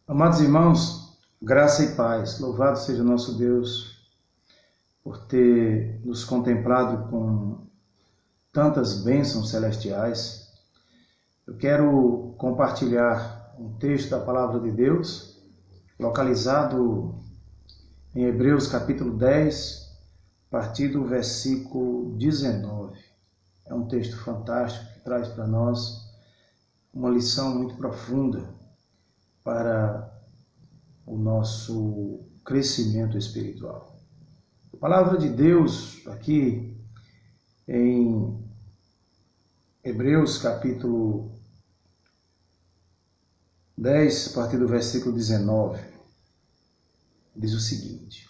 Amados irmãos, graça e paz, louvado seja o nosso Deus por ter nos contemplado com tantas bênçãos celestiais. Eu quero compartilhar um texto da Palavra de Deus, localizado em Hebreus capítulo 10, a partir do versículo 19. É um texto fantástico que traz para nós uma lição muito profunda para o nosso crescimento espiritual. A palavra de Deus aqui em Hebreus capítulo 10, a partir do versículo 19, diz o seguinte: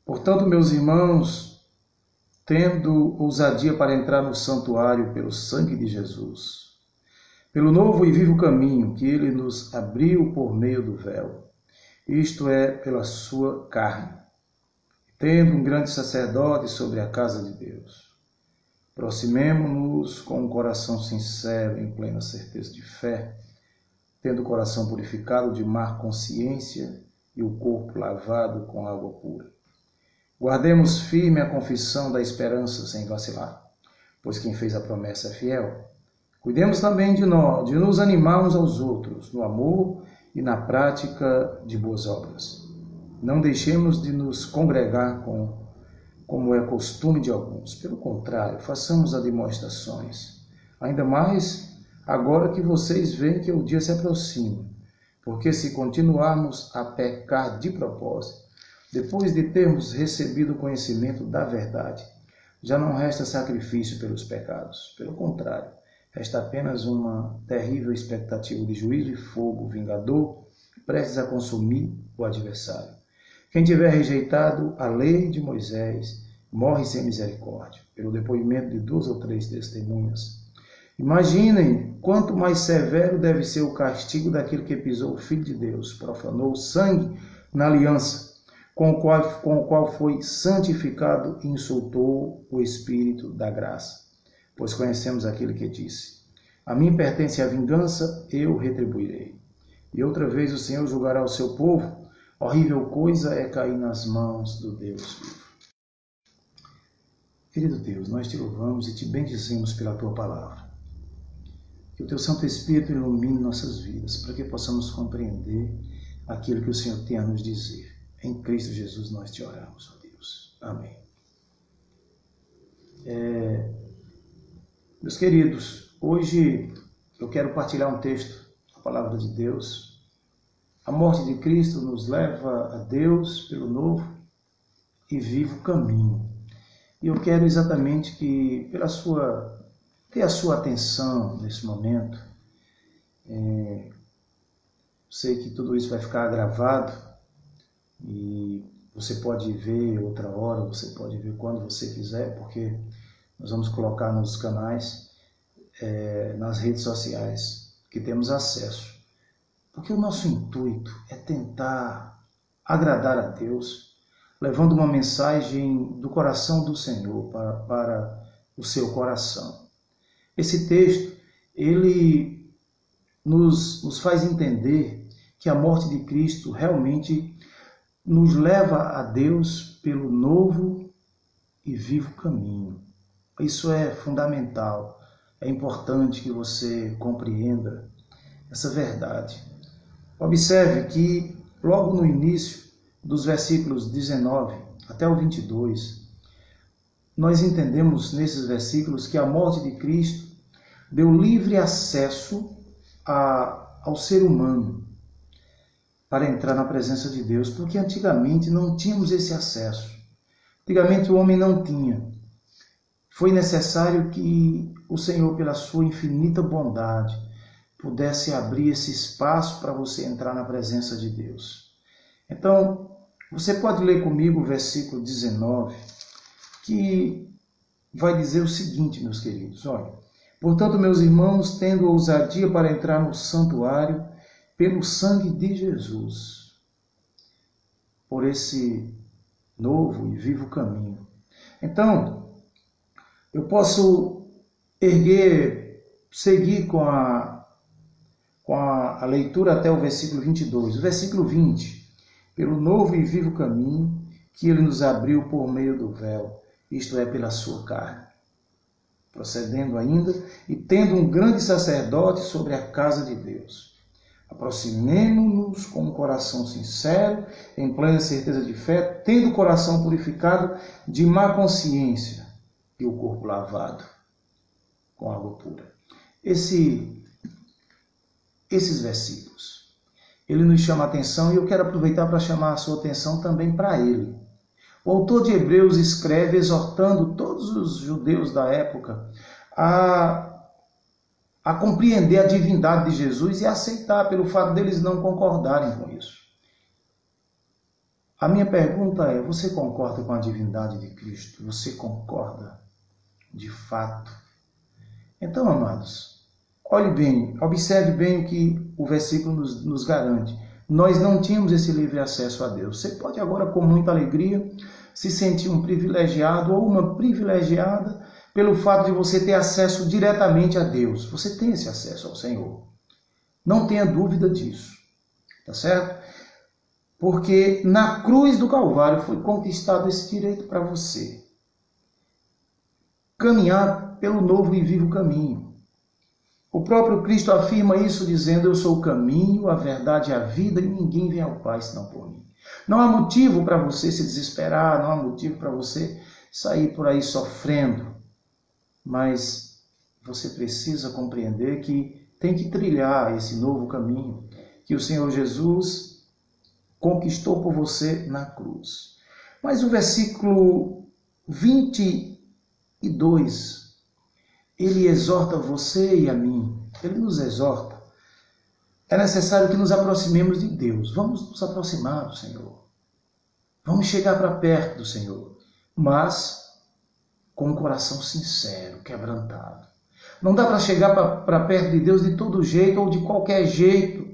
Portanto, meus irmãos, tendo ousadia para entrar no santuário pelo sangue de Jesus, pelo novo e vivo caminho que ele nos abriu por meio do véu, isto é, pela sua carne, tendo um grande sacerdote sobre a casa de Deus. Aproximemo-nos com um coração sincero, em plena certeza de fé, tendo o coração purificado de má consciência e o corpo lavado com água pura. Guardemos firme a confissão da esperança sem vacilar, pois quem fez a promessa é fiel. Cuidemos também de nós, de nos animar uns aos outros, no amor e na prática de boas obras. Não deixemos de nos congregar como é costume de alguns. Pelo contrário, façamos demonstrações. Ainda mais agora que vocês veem que o dia se aproxima. Porque se continuarmos a pecar de propósito, depois de termos recebido o conhecimento da verdade, já não resta sacrifício pelos pecados. Pelo contrário, resta apenas uma terrível expectativa de juízo e fogo vingador, prestes a consumir o adversário. Quem tiver rejeitado a lei de Moisés, morre sem misericórdia, pelo depoimento de 2 ou 3 testemunhas. Imaginem quanto mais severo deve ser o castigo daquele que pisou o Filho de Deus, profanou o sangue na aliança, com o qual foi santificado e insultou o Espírito da graça. Pois conhecemos aquele que disse: A mim pertence a vingança, eu retribuirei. E outra vez o Senhor julgará o seu povo. Horrível coisa é cair nas mãos do Deus vivo. Querido Deus, nós te louvamos e te bendizemos pela tua palavra. Que o teu Santo Espírito ilumine nossas vidas, para que possamos compreender aquilo que o Senhor tem a nos dizer. Em Cristo Jesus nós te oramos, ó Deus. Amém. Meus queridos, hoje eu quero partilhar um texto, a palavra de Deus. A morte de Cristo nos leva a Deus pelo novo e vivo caminho. E eu quero exatamente que, ter a sua atenção nesse momento. Sei que tudo isso vai ficar gravado e você pode ver outra hora, você pode ver quando você quiser, porque nós vamos colocar nos canais, nas redes sociais, que temos acesso. Porque o nosso intuito é tentar agradar a Deus, levando uma mensagem do coração do Senhor para o seu coração. Esse texto, ele nos faz entender que a morte de Cristo realmente nos leva a Deus pelo novo e vivo caminho. Isso é fundamental, é importante que você compreenda essa verdade. Observe que logo no início dos versículos 19 até o 22, nós entendemos nesses versículos que a morte de Cristo deu livre acesso ao ser humano para entrar na presença de Deus, porque antigamente não tínhamos esse acesso. Antigamente o homem não tinha. Foi necessário que o Senhor, pela sua infinita bondade, pudesse abrir esse espaço para você entrar na presença de Deus. Então, você pode ler comigo o versículo 19, que vai dizer o seguinte, meus queridos, olha: Portanto, meus irmãos, tendo ousadia para entrar no santuário pelo sangue de Jesus, por esse novo e vivo caminho. Então, eu posso seguir com com a leitura até o versículo 22. O versículo 20. Pelo novo e vivo caminho que ele nos abriu por meio do véu, isto é, pela sua carne. Procedendo ainda e tendo um grande sacerdote sobre a casa de Deus. Aproximemo-nos com um coração sincero, em plena certeza de fé, tendo o coração purificado de má consciência e o corpo lavado com água pura. Esses versículos, ele nos chama a atenção e eu quero aproveitar para chamar a sua atenção também para ele. O autor de Hebreus escreve exortando todos os judeus da época a compreender a divindade de Jesus e a aceitar pelo fato deles não concordarem com isso. A minha pergunta é, você concorda com a divindade de Cristo? Você concorda de fato? Então, amados, olhe bem, observe bem o que o versículo nos garante. Nós não tínhamos esse livre acesso a Deus. Você pode agora, com muita alegria, se sentir um privilegiado ou uma privilegiada pelo fato de você ter acesso diretamente a Deus. Você tem esse acesso ao Senhor. Não tenha dúvida disso. Tá certo? Porque na cruz do Calvário foi conquistado esse direito para você. Caminhar pelo novo e vivo caminho. O próprio Cristo afirma isso dizendo, eu sou o caminho, a verdade e a vida, e ninguém vem ao Pai senão por mim. Não há motivo para você se desesperar, não há motivo para você sair por aí sofrendo. Mas você precisa compreender que tem que trilhar esse novo caminho que o Senhor Jesus conquistou por você na cruz. Mas o versículo 22, ele exorta você e a mim, ele nos exorta. É necessário que nos aproximemos de Deus. Vamos nos aproximar do Senhor. Vamos chegar para perto do Senhor, mas com um coração sincero, quebrantado. Não dá para chegar para perto de Deus de todo jeito ou de qualquer jeito,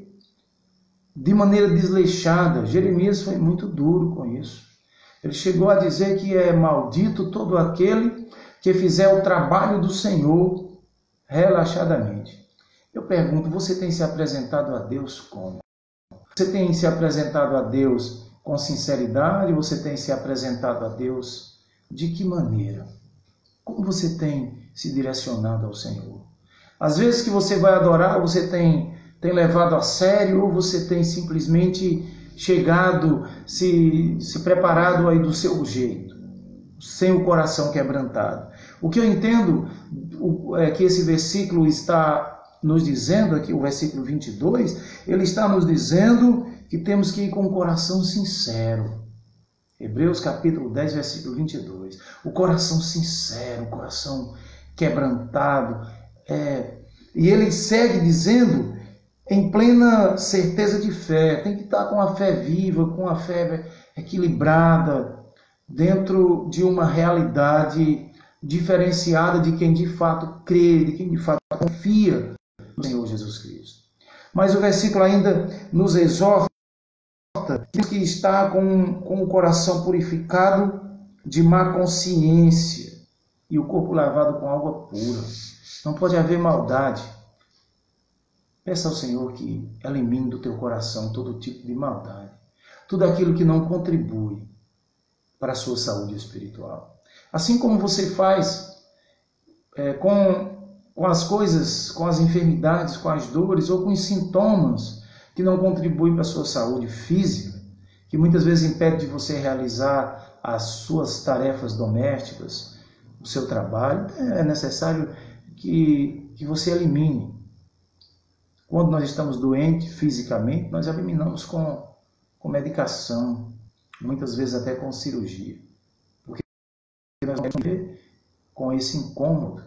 de maneira desleixada. Jeremias foi muito duro com isso. Ele chegou a dizer que é maldito todo aquele que fizer o trabalho do Senhor relaxadamente. Eu pergunto, você tem se apresentado a Deus como? Você tem se apresentado a Deus com sinceridade? Você tem se apresentado a Deus de que maneira? Como você tem se direcionado ao Senhor? Às vezes que você vai adorar, você tem levado a sério ou você tem simplesmente chegado, se preparado aí do seu jeito, sem o coração quebrantado. O que eu entendo é que esse versículo está nos dizendo aqui, o versículo 22, ele está nos dizendo que temos que ir com o coração sincero. Hebreus capítulo 10, versículo 22. O coração sincero, o coração quebrantado. E ele segue dizendo, em plena certeza de fé, tem que estar com a fé viva, com a fé equilibrada, dentro de uma realidade diferenciada de quem de fato crê, de quem de fato confia no Senhor Jesus Cristo. Mas o versículo ainda nos exorta que está com o coração purificado de má consciência e o corpo lavado com água pura. Não pode haver maldade. Peça ao Senhor que elimine do teu coração todo tipo de maldade, tudo aquilo que não contribui para a sua saúde espiritual. Assim como você faz com as coisas, com as enfermidades, com as dores ou com os sintomas que não contribuem para a sua saúde física, que muitas vezes impede de você realizar as suas tarefas domésticas, o seu trabalho, é necessário que você elimine. Quando nós estamos doentes fisicamente, nós eliminamos com medicação, muitas vezes até com cirurgia, porque nós vamos viver com esse incômodo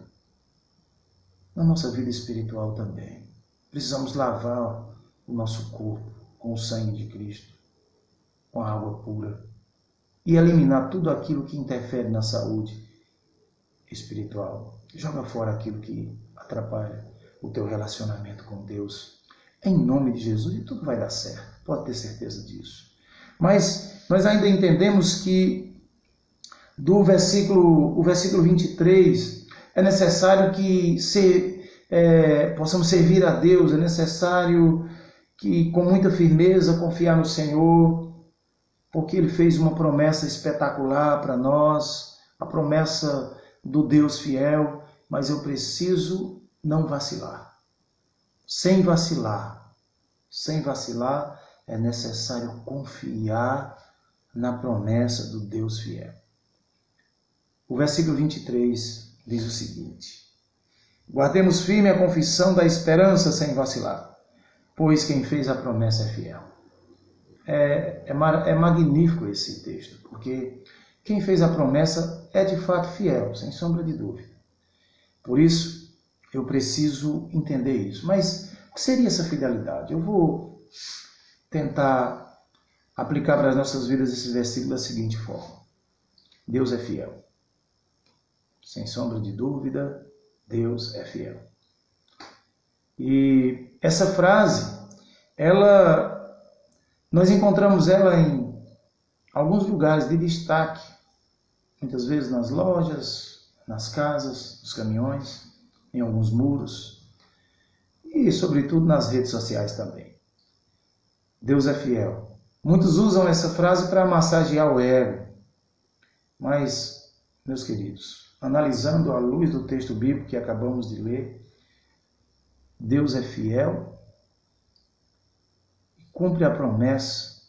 na nossa vida espiritual também. Precisamos lavar o nosso corpo com o sangue de Cristo, com a água pura, e eliminar tudo aquilo que interfere na saúde espiritual. Joga fora aquilo que atrapalha o teu relacionamento com Deus. Em nome de Jesus, e tudo vai dar certo. Pode ter certeza disso. Mas nós ainda entendemos que o versículo 23, é necessário que possamos servir a Deus, é necessário que com muita firmeza confiar no Senhor, porque Ele fez uma promessa espetacular para nós, a promessa do Deus fiel, mas eu preciso não vacilar. Sem vacilar, é necessário confiar na promessa do Deus fiel. O versículo 23 diz o seguinte: guardemos firme a confissão da esperança sem vacilar, pois quem fez a promessa é fiel. É magnífico esse texto, porque quem fez a promessa é de fato fiel, sem sombra de dúvida. Por isso, eu preciso entender isso. Mas o que seria essa fidelidade? Eu vou tentar aplicar para as nossas vidas esse versículo da seguinte forma: Deus é fiel. Sem sombra de dúvida, Deus é fiel. E essa frase, nós encontramos ela em alguns lugares de destaque, muitas vezes nas lojas, nas casas, nos caminhões, em alguns muros e, sobretudo, nas redes sociais também. Deus é fiel. Muitos usam essa frase para massagear o ego, mas, meus queridos, analisando à luz do texto bíblico que acabamos de ler, Deus é fiel e cumpre a promessa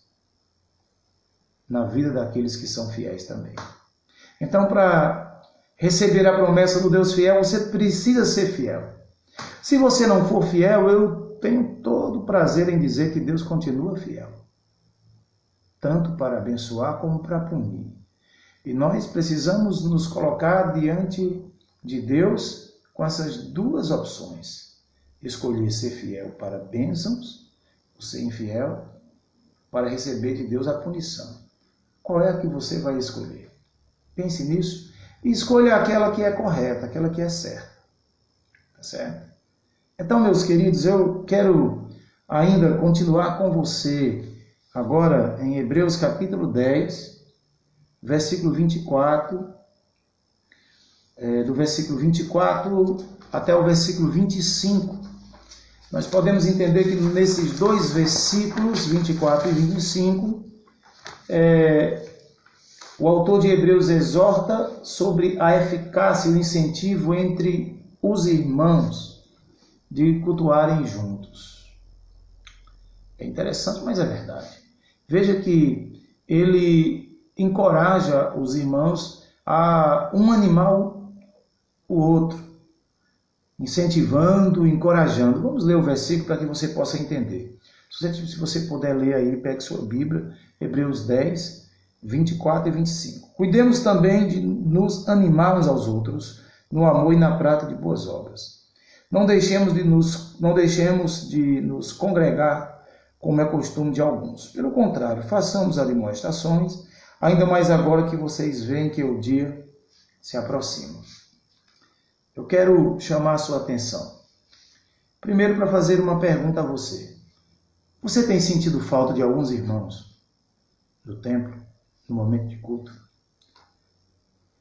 na vida daqueles que são fiéis também. Então, para receber a promessa do Deus fiel, você precisa ser fiel. Se você não for fiel, eu tenho todo o prazer em dizer que Deus continua fiel, tanto para abençoar como para punir. E nós precisamos nos colocar diante de Deus com essas duas opções: escolher ser fiel para bênçãos, ou ser infiel para receber de Deus a punição. Qual é a que você vai escolher? Pense nisso e escolha aquela que é correta, aquela que é certa. Tá certo? Então, meus queridos, eu quero ainda continuar com você agora em Hebreus capítulo 10, versículo 24, do versículo 24 até o versículo 25. Nós podemos entender que nesses dois versículos, 24 e 25, o autor de Hebreus exorta sobre a eficácia e o incentivo entre os irmãos de cultuarem juntos. É interessante, mas é verdade. Veja que ele encoraja os irmãos a um animar o outro, incentivando, encorajando. Vamos ler o versículo para que você possa entender. Se você puder ler aí, pegue sua Bíblia, Hebreus 10, 24 e 25. Cuidemos também de nos animar uns aos outros no amor e na prática de boas obras. Não deixemos de nos congregar, como é costume de alguns. Pelo contrário, façamos admoestações, ainda mais agora que vocês veem que o dia se aproxima. Eu quero chamar a sua atenção. Primeiro, para fazer uma pergunta a você. Você tem sentido falta de alguns irmãos do templo, no momento de culto?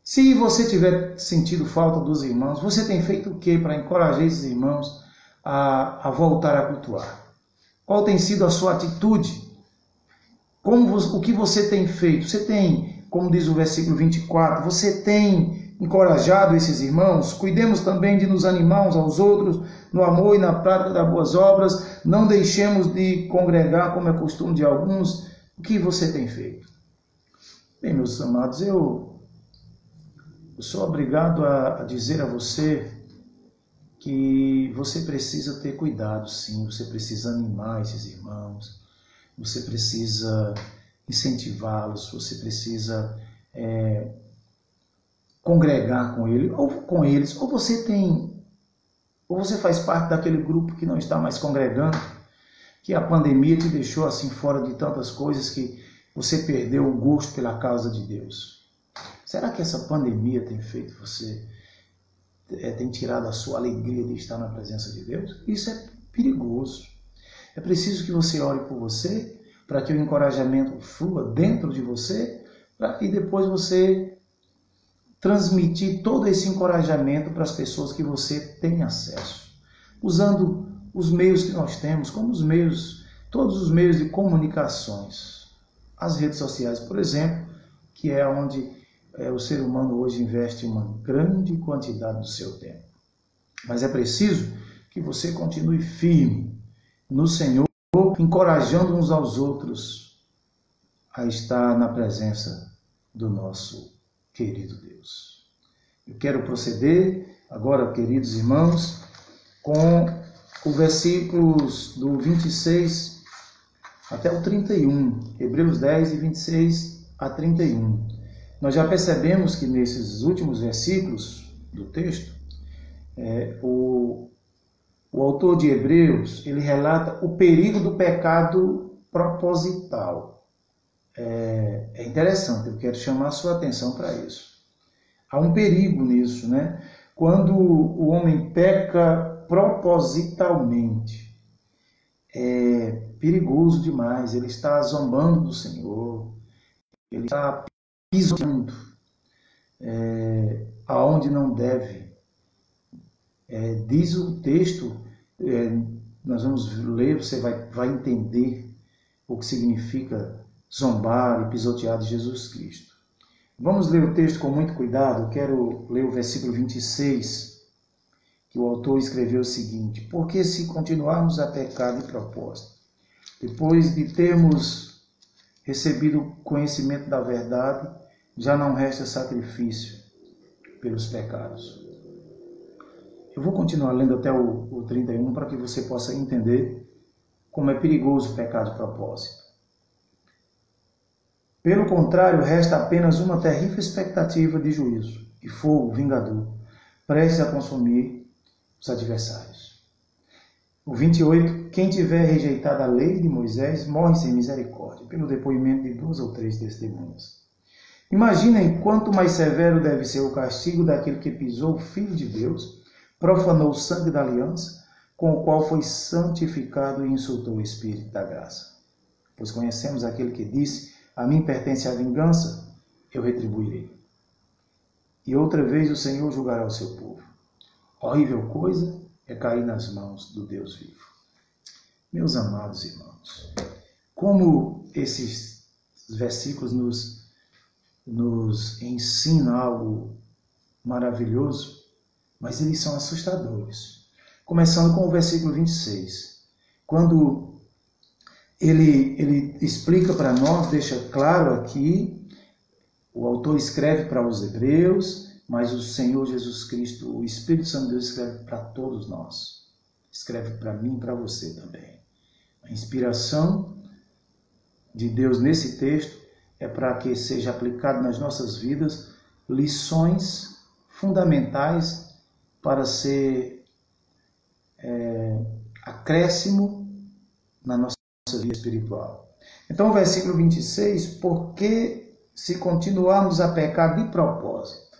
Se você tiver sentido falta dos irmãos, você tem feito o que para encorajar esses irmãos a voltar a cultuar? Qual tem sido a sua atitude? O que você tem feito? Você tem, como diz o versículo 24, você tem encorajado esses irmãos? Cuidemos também de nos animar uns aos outros no amor e na prática das boas obras. Não deixemos de congregar, como é costume de alguns. O que você tem feito? Bem, meus amados, eu sou obrigado a dizer a você que você precisa ter cuidado, sim. Você precisa animar esses irmãos. Você precisa incentivá-los. Você precisa congregar com eles. Ou você faz parte daquele grupo que não está mais congregando, que a pandemia te deixou assim fora de tantas coisas que você perdeu o gosto pela causa de Deus. Será que essa pandemia tem feito você, tem tirado a sua alegria de estar na presença de Deus? Isso é perigoso. É preciso que você ore por você, para que o encorajamento flua dentro de você, e depois você transmitir todo esse encorajamento para as pessoas que você tem acesso. usando os meios que nós temos, como todos os meios de comunicações. As redes sociais, por exemplo, que é onde o ser humano hoje investe uma grande quantidade do seu tempo. Mas é preciso que você continue firme no Senhor, encorajando uns aos outros a estar na presença do nosso querido Deus. Eu quero proceder agora, queridos irmãos, com os versículos do 26 até o 31, Hebreus 10, de 26 a 31. Nós já percebemos que nesses últimos versículos do texto, o autor de Hebreus, ele relata o perigo do pecado proposital. É interessante, eu quero chamar a sua atenção para isso. Há um perigo nisso, né? Quando o homem peca propositalmente, é perigoso demais. Ele está zombando do Senhor, ele está pisando aonde não deve. Diz o texto, nós vamos ler, você vai entender o que significa zombar e pisotear de Jesus Cristo. Vamos ler o texto com muito cuidado. Eu quero ler o versículo 26, que o autor escreveu o seguinte: porque se continuarmos a pecar de propósito, depois de termos recebido conhecimento da verdade, já não resta sacrifício pelos pecados. Eu vou continuar lendo até o 31 para que você possa entender como é perigoso o pecado de propósito. Pelo contrário, resta apenas uma terrível expectativa de juízo e fogo vingador, prestes a consumir os adversários. O 28, quem tiver rejeitado a lei de Moisés morre sem misericórdia, pelo depoimento de 2 ou 3 testemunhas. Imaginem quanto mais severo deve ser o castigo daquele que pisou o Filho de Deus, profanou o sangue da aliança, com o qual foi santificado e insultou o Espírito da graça. Pois conhecemos aquele que disse: a mim pertence a vingança, eu retribuirei. E outra vez o Senhor julgará o seu povo. Horrível coisa é cair nas mãos do Deus vivo. Meus amados irmãos, como esses versículos nos ensinam algo maravilhoso, mas eles são assustadores. Começando com o versículo 26, quando ele explica para nós, deixa claro aqui, o autor escreve para os hebreus, mas o Senhor Jesus Cristo, o Espírito Santo de Deus, escreve para todos nós. Escreve para mim e para você também. A inspiração de Deus nesse texto é para que seja aplicado nas nossas vidas lições fundamentais para ser acréscimo na nossa vida espiritual. Então, o versículo 26, porque se continuarmos a pecar de propósito,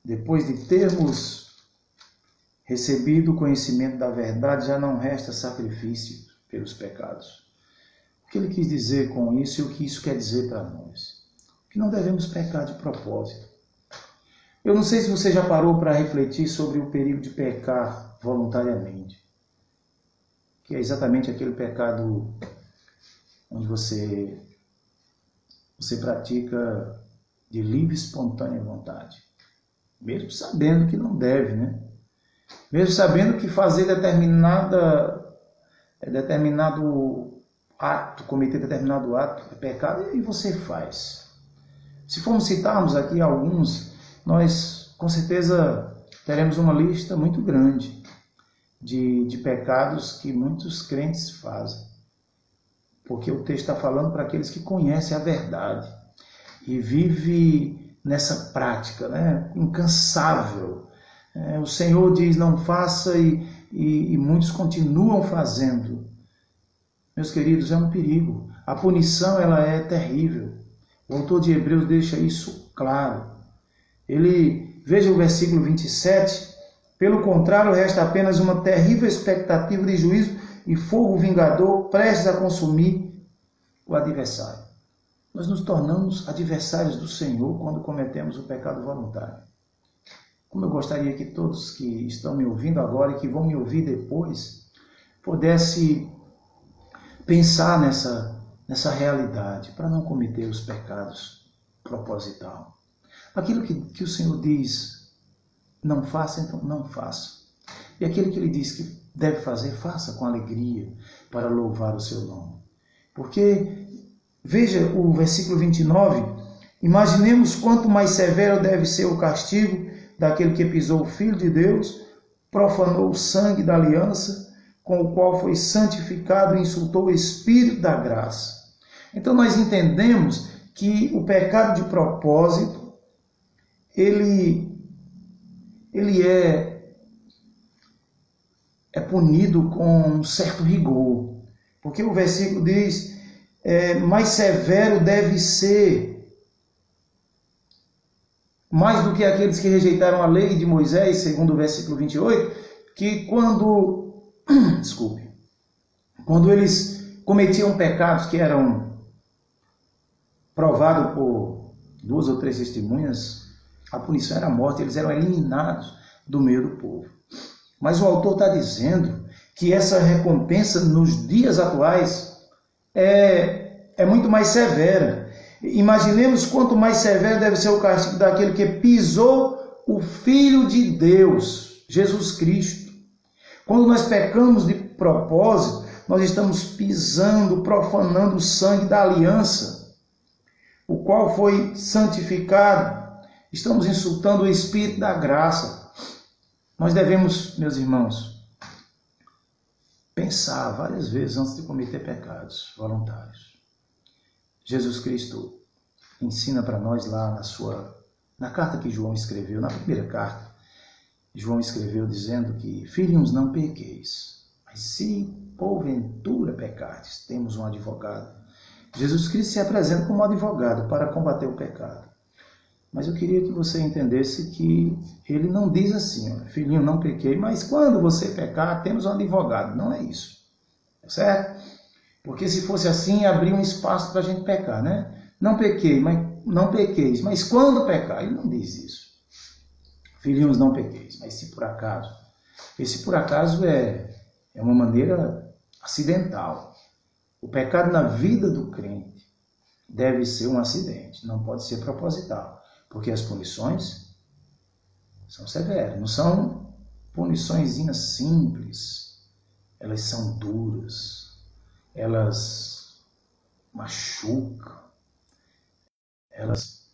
depois de termos recebido o conhecimento da verdade, já não resta sacrifício pelos pecados. O que ele quis dizer com isso e o que isso quer dizer para nós? Que não devemos pecar de propósito. Eu não sei se você já parou para refletir sobre o perigo de pecar voluntariamente, que é exatamente aquele pecado onde você pratica de livre e espontânea vontade, mesmo sabendo que não deve, né? Mesmo sabendo que fazer determinado ato, cometer determinado ato é pecado, e você faz. Se formos citarmos aqui alguns, nós com certeza teremos uma lista muito grande de pecados que muitos crentes fazem. Porque o texto está falando para aqueles que conhecem a verdade e vivem nessa prática, né? Incansável. O Senhor diz não faça e muitos continuam fazendo. Meus queridos, é um perigo. A punição ela é terrível. O autor de Hebreus deixa isso claro. Veja o versículo 27, pelo contrário, resta apenas uma terrível expectativa de juízo e fogo vingador prestes a consumir o adversário. Nós nos tornamos adversários do Senhor quando cometemos o pecado voluntário. como eu gostaria que todos que estão me ouvindo agora e que vão me ouvir depois, pudesse pensar nessa realidade, para não cometer os pecados proposital. Aquilo que o Senhor diz, não faça, então não faça. E aquilo que Ele diz que deve fazer, faça com alegria, para louvar o seu nome. Porque, veja o versículo 29, imaginemos quanto mais severo deve ser o castigo daquele que pisou o Filho de Deus, profanou o sangue da aliança, com o qual foi santificado e insultou o Espírito da graça. Então nós entendemos que o pecado de propósito, ele é punido com um certo rigor. Porque o versículo diz, mais severo deve ser, mais do que aqueles que rejeitaram a lei de Moisés, segundo o versículo 28, que quando eles cometiam pecados que eram provados por 2 ou 3 testemunhas, a punição era a morte, eles eram eliminados do meio do povo. Mas o autor está dizendo que essa recompensa nos dias atuais é muito mais severa. Imaginemos quanto mais severo deve ser o castigo daquele que pisou o Filho de Deus, Jesus Cristo. Quando nós pecamos de propósito, nós estamos pisando, profanando o sangue da aliança, o qual foi santificado. Estamos insultando o Espírito da graça. Nós devemos, meus irmãos, pensar várias vezes antes de cometer pecados voluntários. Jesus Cristo ensina para nós lá na carta que João escreveu, na primeira carta, João escreveu dizendo que, filhinhos, não pequeis, mas se porventura pecardes, temos um advogado. Jesus Cristo se apresenta como advogado para combater o pecado. Mas eu queria que você entendesse que ele não diz assim, filhinho, não pequei, mas quando você pecar, temos um advogado. Não é isso, certo? Porque se fosse assim, abria um espaço para a gente pecar, né? Não pequei, mas não pequeis, mas quando pecar? Ele não diz isso. Filhinhos, não pequeis, mas se por acaso. Esse por acaso é uma maneira acidental. O pecado na vida do crente deve ser um acidente, não pode ser proposital, porque as punições são severas, não são puniçõezinhas simples, elas são duras, elas machucam, elas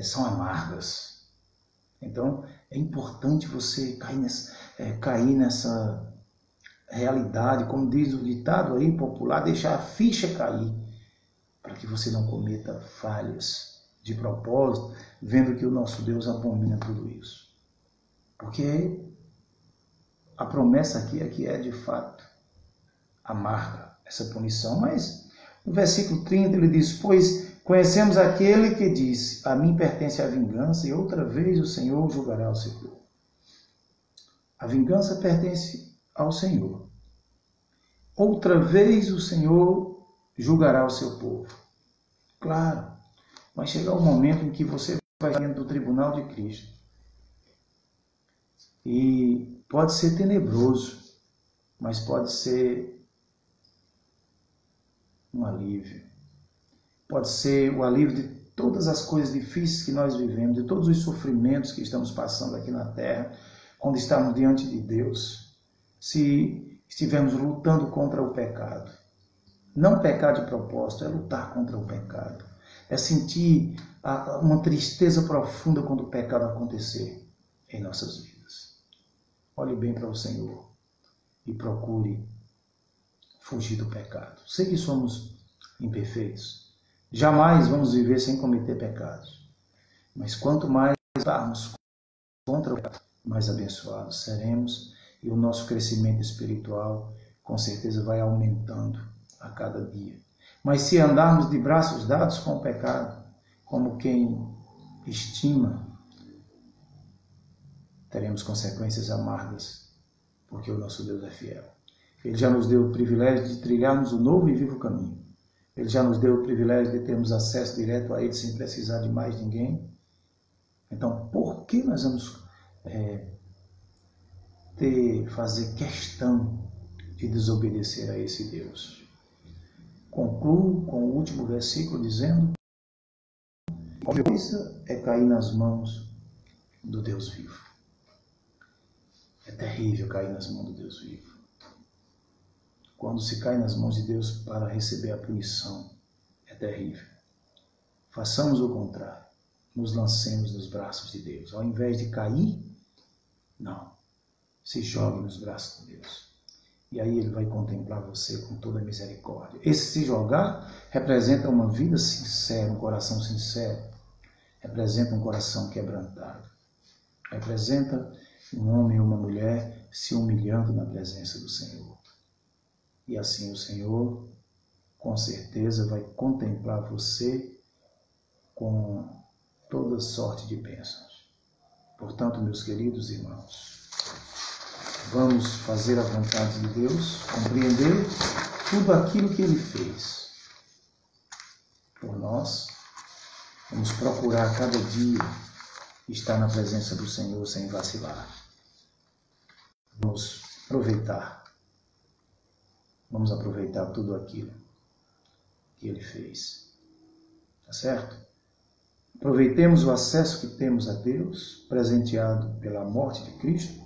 são amargas. Então, é importante você cair nessa realidade, como diz o ditado aí popular, deixar a ficha cair, para que você não cometa falhas de propósito, vendo que o nosso Deus abomina tudo isso. Porque a promessa aqui é que é de fato amarga essa punição, mas no versículo 30 ele diz, pois conhecemos aquele que disse, a mim pertence a vingança e outra vez o Senhor julgará o seu povo. A vingança pertence ao Senhor. Outra vez o Senhor julgará o seu povo. Claro, vai chegar o momento em que você vai dentro do tribunal de Cristo. E pode ser tenebroso, mas pode ser um alívio. Pode ser o alívio de todas as coisas difíceis que nós vivemos, de todos os sofrimentos que estamos passando aqui na terra, quando estamos diante de Deus, se estivermos lutando contra o pecado. Não pecar de propósito, é lutar contra o pecado. É sentir uma tristeza profunda quando o pecado acontecer em nossas vidas. Olhe bem para o Senhor e procure fugir do pecado. Sei que somos imperfeitos. Jamais vamos viver sem cometer pecados. Mas quanto mais lutarmos contra o pecado, mais abençoados seremos e o nosso crescimento espiritual com certeza vai aumentando a cada dia. Mas se andarmos de braços dados com o pecado, como quem estima, teremos consequências amargas, porque o nosso Deus é fiel. Ele já nos deu o privilégio de trilharmos o novo e vivo caminho. Ele já nos deu o privilégio de termos acesso direto a Ele sem precisar de mais ninguém. Então, por que nós vamos fazer questão de desobedecer a esse Deus. Concluo com o último versículo dizendo: a coisa é cair nas mãos do Deus vivo. É terrível cair nas mãos do Deus vivo. Quando se cai nas mãos de Deus para receber a punição, é terrível. Façamos o contrário. Nos lancemos nos braços de Deus. Ao invés de cair, não. Se jogue nos braços de Deus. E aí Ele vai contemplar você com toda a misericórdia. Esse se jogar representa uma vida sincera, um coração sincero. Representa um coração quebrantado. Representa um homem ou uma mulher se humilhando na presença do Senhor. E assim o Senhor, com certeza, vai contemplar você com toda sorte de bênçãos. Portanto, meus queridos irmãos, vamos fazer a vontade de Deus, compreender tudo aquilo que Ele fez por nós. Vamos procurar cada dia estar na presença do Senhor sem vacilar. Vamos aproveitar tudo aquilo que Ele fez. Tá certo? Aproveitemos o acesso que temos a Deus, presenteado pela morte de Cristo,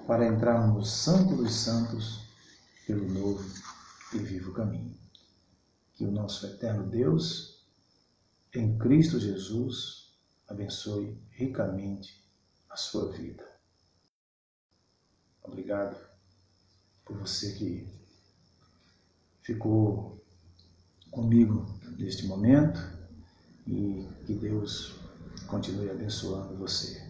para entrarmos no Santo dos Santos pelo novo e vivo caminho. Que o nosso eterno Deus, em Cristo Jesus, abençoe ricamente a sua vida. Obrigado por você que ficou comigo neste momento e que Deus continue abençoando você.